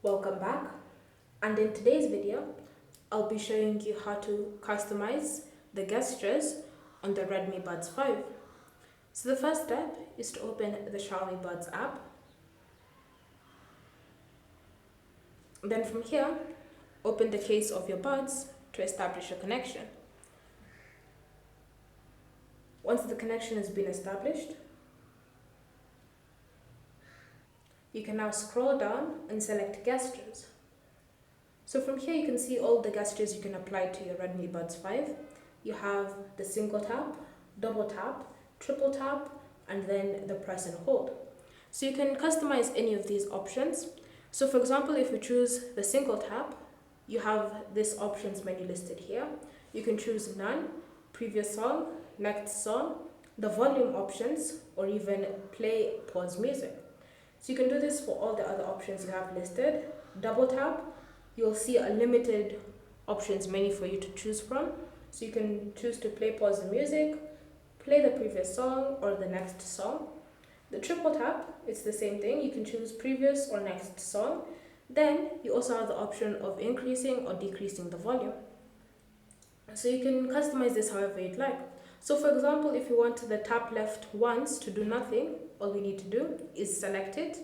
Welcome back, and in today's video I'll be showing you how to customize the gestures on the Redmi Buds 5. So the first step is to open the Xiaomi Buds app. Then from here, open the case of your buds to establish a connection. Once the connection has been established, you can now scroll down and select gestures. So from here you can see all the gestures you can apply to your Redmi Buds 5. You have the single tap, double tap, triple tap, and then the press and hold. So you can customize any of these options. So for example, if you choose the single tap, you have this options menu listed here. You can choose none, previous song, next song, the volume options, or even play, pause music. So you can do this for all the other options you have listed. Double tap, you'll see a limited options menu for you to choose from. So you can choose to play, pause the music, play the previous song or the next song. The triple tap, it's the same thing. You can choose previous or next song. Then you also have the option of increasing or decreasing the volume. So you can customize this however you'd like. So for example, if you want the tap left once to do nothing, all we need to do is select it,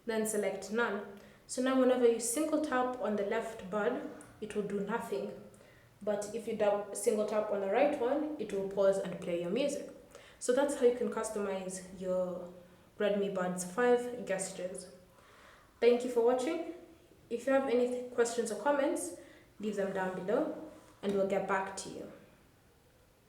then select none. So now whenever you single tap on the left bud, it will do nothing. But if you single tap on the right one, it will pause and play your music. So that's how you can customize your Redmi Buds 5 gestures. Thank you for watching. If you have any questions or comments, leave them down below and we'll get back to you.